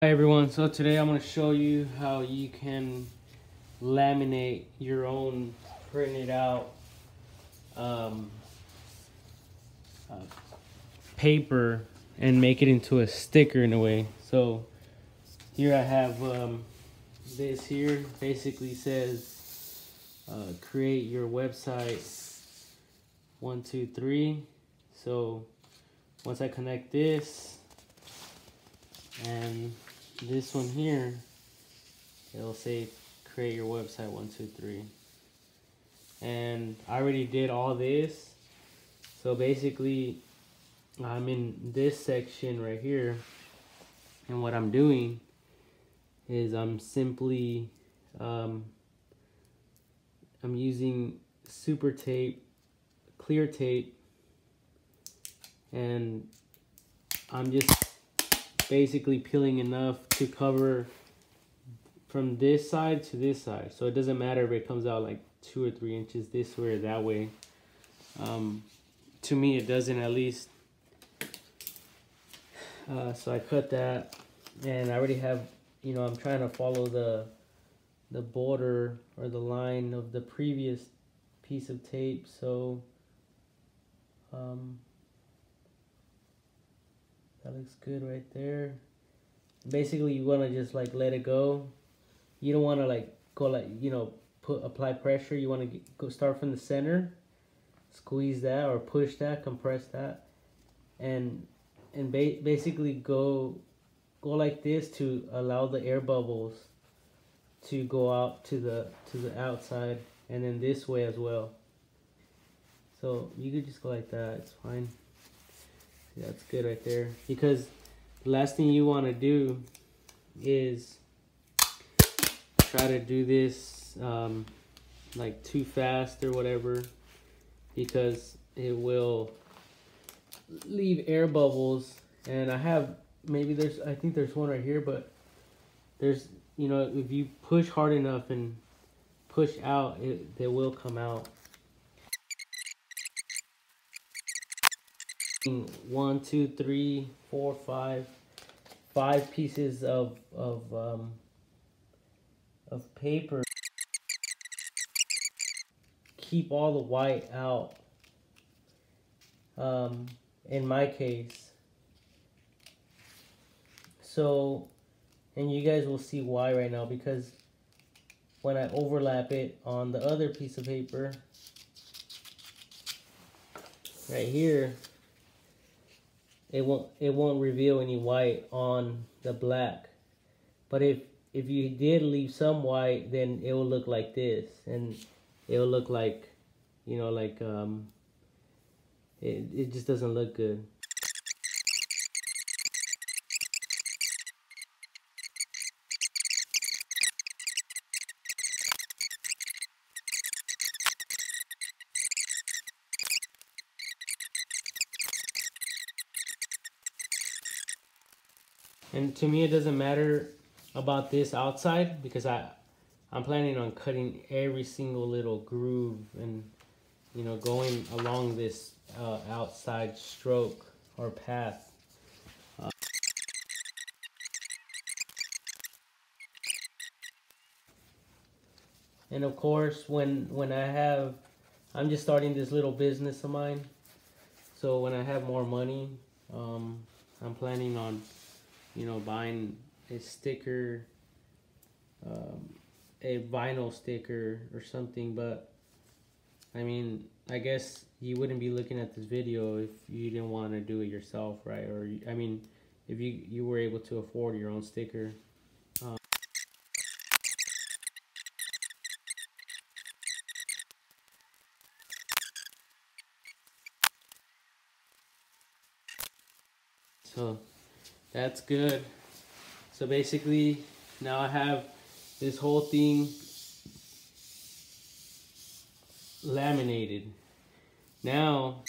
Hi everyone, so today I'm going to show you how you can laminate your own printed out um, uh, paper and make it into a sticker in a way. So here I have this here, basically says create your website 1 2 3. So once I connect this and this one here, it'll say create your website 1 2 3, and I already did all this. So basically I'm in this section right here, and what I'm doing is I'm simply I'm using super tape, clear tape, and I'm just basically peeling enough to cover from this side to this side. So it doesn't matter if it comes out like 2 or 3 inches this way or that way. To me it doesn't, at least. So I cut that, and I already have, I'm trying to follow the border or the line of the previous piece of tape. So that looks good right there. Basically you want to just like let it go. You don't want to like go like, apply pressure. You want to go start from the center, squeeze that or push that, compress that, and basically go like this to allow the air bubbles to go out to the outside, and then this way as well. So you could just go like that, it's fine. Yeah, that's good right there, because the last thing you want to do is try to do this like too fast or whatever, because it will leave air bubbles. And I have, I think there's one right here, but there's, if you push hard enough and push out, they will come out. 1 2 3 4 5 pieces of paper. Keep all the white out, in my case. So, and you guys will see why right now, because when I overlap it on the other piece of paper right here, it won't reveal any white on the black. But if you did leave some white, then it will look like this, and it will look like, it just doesn't look good. And to me, it doesn't matter about this outside, because I'm planning on cutting every single little groove and, going along this outside stroke or path. And of course, when I'm just starting this little business of mine. So when I have more money, I'm planning on, buying a sticker, a vinyl sticker or something. But I mean, I guess you wouldn't be looking at this video if you didn't want to do it yourself, right? Or I mean, if you were able to afford your own sticker. So that's good. So basically now I have this whole thing laminated. Now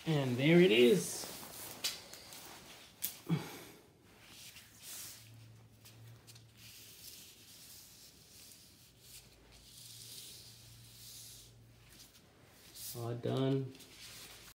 And there it is. All done.